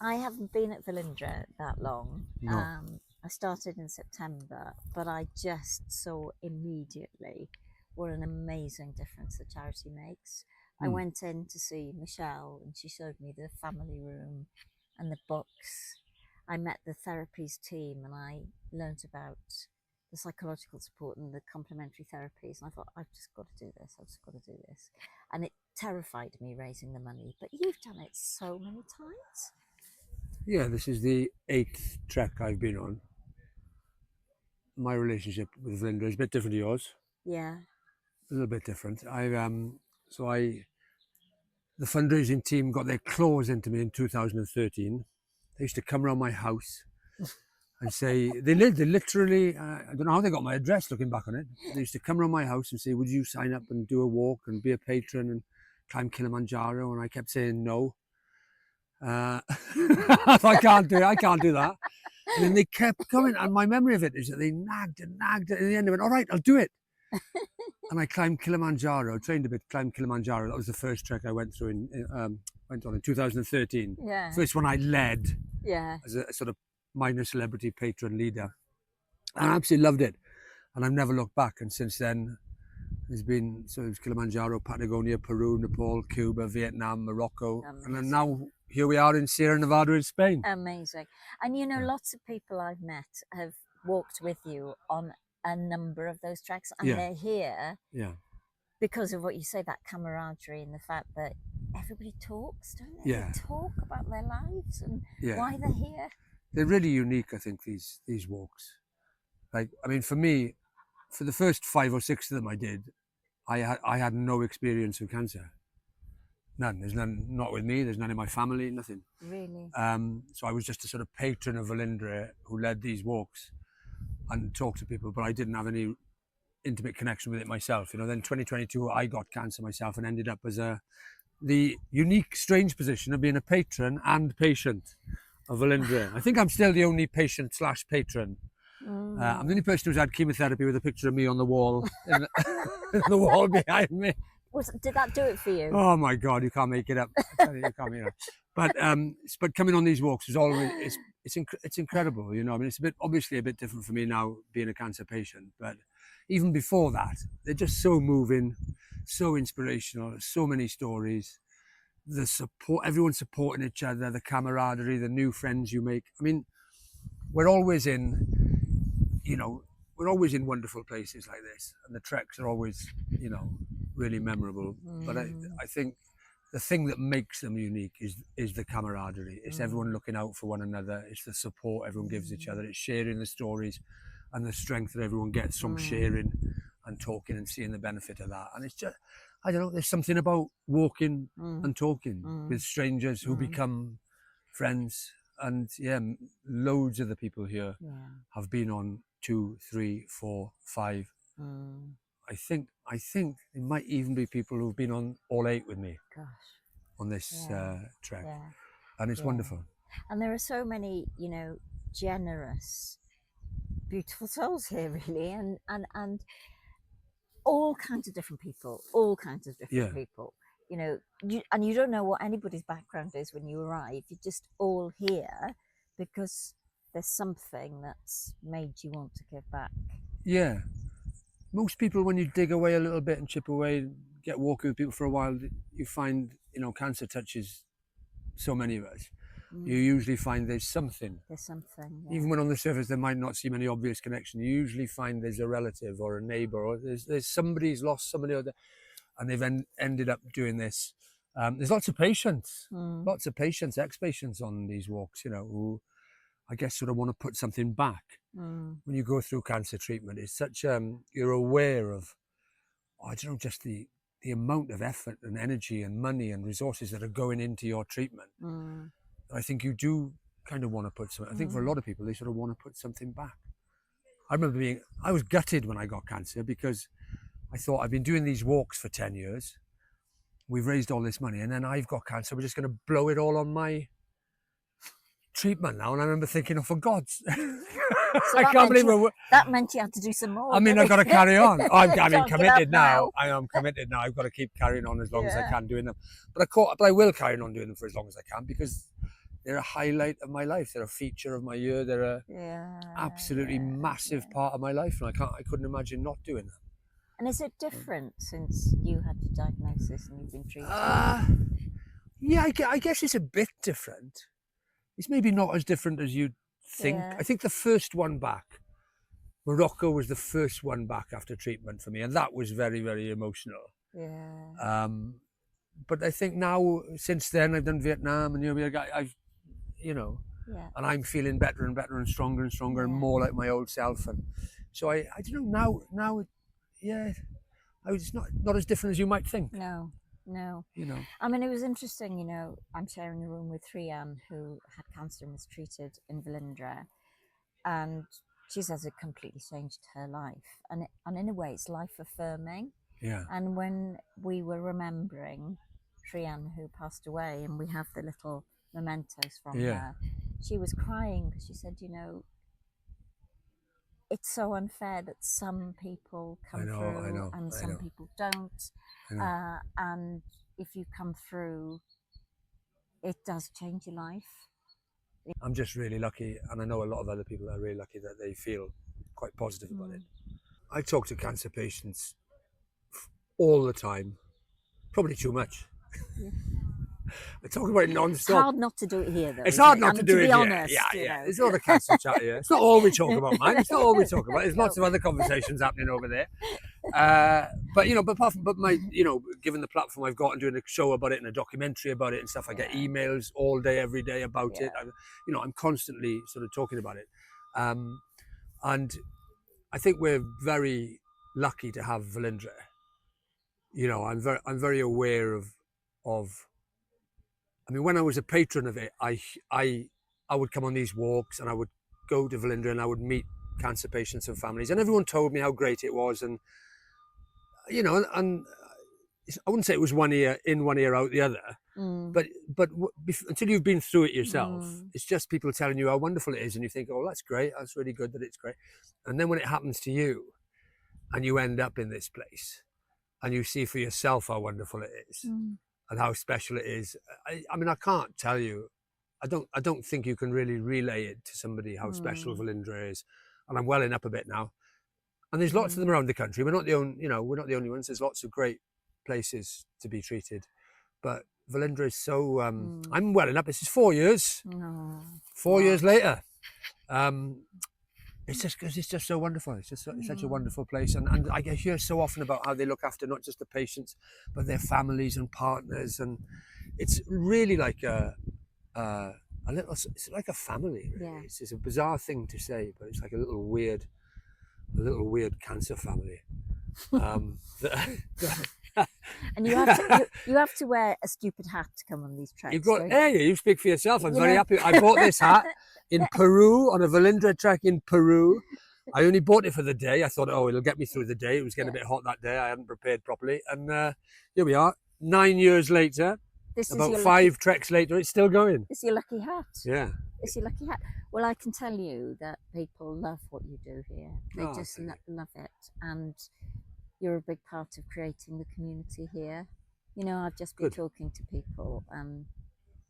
I haven't been at Velindre that long. No. I started in September, but I just saw immediately what an amazing difference the charity makes. I Mm. went in to see Michelle and she showed me the family room and the books. I met the therapies team and I learnt about the psychological support and the complementary therapies. And I thought, I've just got to do this. I've just got to do this. And it terrified me raising the money. But you've done it so many times. Yeah, this is the 8th trek I've been on. My relationship with Velindre is a bit different to yours. Yeah. A little bit different. The fundraising team got their claws into me in 2013. They used to come around my house and say, they literally, I don't know how they got my address looking back on it. They used to come around my house and say, would you sign up and do a walk and be a patron and climb Kilimanjaro? And I kept saying no. I can't do that. And then they kept coming, and my memory of it is that they nagged and nagged, and in the end they went, all right, I'll do it. And I climbed Kilimanjaro, trained a bit, climbed Kilimanjaro. That was the first trek I went through went on in 2013. Yeah. First one I led Yeah. as a sort of minor celebrity patron leader. And I absolutely loved it. And I've never looked back. And since then, there's been Kilimanjaro, Patagonia, Peru, Nepal, Cuba, Vietnam, Morocco. Amazing. And then now here we are in Sierra Nevada in Spain. Amazing. And you know, lots of people I've met have walked with you on a number of those treks, and they're here because of what you say, that camaraderie and the fact that everybody talks, don't they? They talk about their lives and why they're here. They're really unique, I think, these walks. Like, I mean, for me, for the first 5 or 6 of them I did, I had no experience of cancer. None. There's none, not with me. There's none in my family, nothing. Really? So I was just a sort of patron of Velindre who led these walks and talked to people, but I didn't have any intimate connection with it myself. You know, then 2022, I got cancer myself and ended up as the unique, strange position of being a patron and patient of Velindre. I think I'm still the only patient/patron. I'm the only person who's had chemotherapy with a picture of me on the wall, in the wall behind me. Did that do it for you? Oh my God, you can't make it up. I tell you, you can't make it up. But coming on these walks is always it's incredible. You know, I mean, it's obviously a bit different for me now being a cancer patient. But even before that, they're just so moving, so inspirational. So many stories. The support, everyone supporting each other, the camaraderie, the new friends you make. I mean, we're always in wonderful places like this, and the treks are always, really memorable. But I think the thing that makes them unique is the camaraderie. It's everyone looking out for one another. It's the support everyone gives each other. It's sharing the stories and the strength that everyone gets from sharing and talking and seeing the benefit of that. And it's just, I don't know, there's something about walking and talking with strangers who become friends. And loads of the people here have been on 2, 3, 4, 5. I think it might even be people who've been on all 8 with me on this trek, and it's wonderful. And there are so many, generous, beautiful souls here, really, and all kinds of different people, people. And you don't know what anybody's background is when you arrive. You're just all here because there's something that's made you want to give back. Yeah. Most people, when you dig away a little bit and chip away, get walking with people for a while, you find, cancer touches so many of us. You usually find there's something. Even when on the surface there might not seem any obvious connection, you usually find there's a relative or a neighbour, or there's somebody's lost somebody, and they've ended up doing this. There's lots of patients, ex-patients on these walks, who I guess sort of want to put something back. When you go through cancer treatment, it's such you're aware of, just the amount of effort and energy and money and resources that are going into your treatment. I think you do kind of want to put something. I think for a lot of people, they sort of want to put something back. I remember I was gutted when I got cancer because I thought, I've been doing these walks for 10 years. We've raised all this money and then I've got cancer. We're just going to blow it all on my treatment now. And I remember thinking, oh, for God's So I can't believe that meant you had to do some more. I mean, I've got to carry on. I'm committed now. I am committed now. I've got to keep carrying on as long as I can doing them. But I will carry on doing them for as long as I can, because a highlight of my life. They're a feature of my year. They're a absolutely massive part of my life, and I couldn't imagine not doing that. And is it different since you had your diagnosis and you've been treated? Yeah, I guess it's a bit different. It's maybe not as different as you'd think. Yeah. I think the first one back, Morocco was the first one back after treatment for me, and that was very, very emotional. Yeah. But I think now, since then, I've done Vietnam, and I've, and I'm feeling better and better and stronger and more like my old self. And so I don't know now. It's not as different as you might think. No. You know. I mean, it was interesting, I'm sharing a room with Rhian, who had cancer and was treated in Velindre, and she says it completely changed her life. And in a way, it's life affirming. Yeah. And when we were remembering Rhian, who passed away, and we have the little mementos from her, she was crying because she said, it's so unfair that some people come through and some people don't. And if you come through, it does change your life. I'm just really lucky, and I know a lot of other people are really lucky that they feel quite positive about it. I talk to cancer patients all the time, probably too much. Yeah. I talk about it non-stop. It's hard not to do it here, though. It's hard not to do it here. Honest, yeah. It's not a cancer chat here. It's not all we talk about, man. It's not all we talk about. There's lots of other conversations happening over there. But apart from my, given the platform I've got and doing a show about it and a documentary about it and stuff, I get emails all day, every day about it. I'm constantly sort of talking about it. And I think we're very lucky to have Velindre. I'm very aware of. I mean, when I was a patron of it, I would come on these walks and I would go to Velindre and I would meet cancer patients and families, and everyone told me how great it was, and and I wouldn't say it was one ear in, one ear out the other, but until you've been through it yourself, it's just people telling you how wonderful it is, and you think, oh, that's great, that's really good that it's great, and then when it happens to you, and you end up in this place, and you see for yourself how wonderful it is. And how special it is. I mean, I can't tell you. I don't think you can really relay it to somebody how special Velindre is. And I'm welling up a bit now. And there's lots of them around the country. We're not the only ones. There's lots of great places to be treated. But Velindre is so. I'm welling up. This is 4 years. 4 years later. It's just because it's just so wonderful. It's just it's such a wonderful place, and I hear so often about how they look after not just the patients, but their families and partners, and it's really like it's like a family. Really. Yeah. It's a bizarre thing to say, but it's like a little weird cancer family. And you have to wear a stupid hat to come on these treks. You speak for yourself. I'm very happy. I bought this hat in Peru on a Velindre trek in Peru. I only bought it for the day. I thought, it'll get me through the day. It was getting a bit hot that day. I hadn't prepared properly, and here we are. 9 years later, about 5 treks later, it's still going. It's your lucky hat. Yeah. It's your lucky hat. Well, I can tell you that people love what you do here. They just love it, and you're a big part of creating the community here. I've just been talking to people, and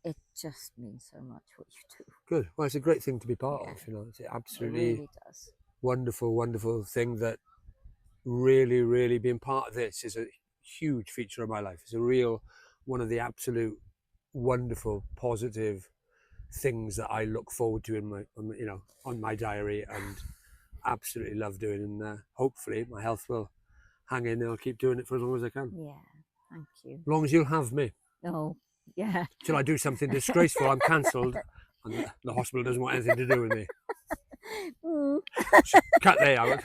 it just means so much what you do. Good. Well, it's a great thing to be part of. It's absolutely it really does. Wonderful, wonderful thing that really, really being part of this is a huge feature of my life. It's a real one of the absolute wonderful, positive things that I look forward to on my diary, and absolutely love doing. And hopefully my health will hang in there. I'll keep doing it for as long as I can. Yeah, thank you. As long as you'll have me. Oh, yeah. Till I do something disgraceful, I'm cancelled, and the hospital doesn't want anything to do with me. Cut there, Aaron.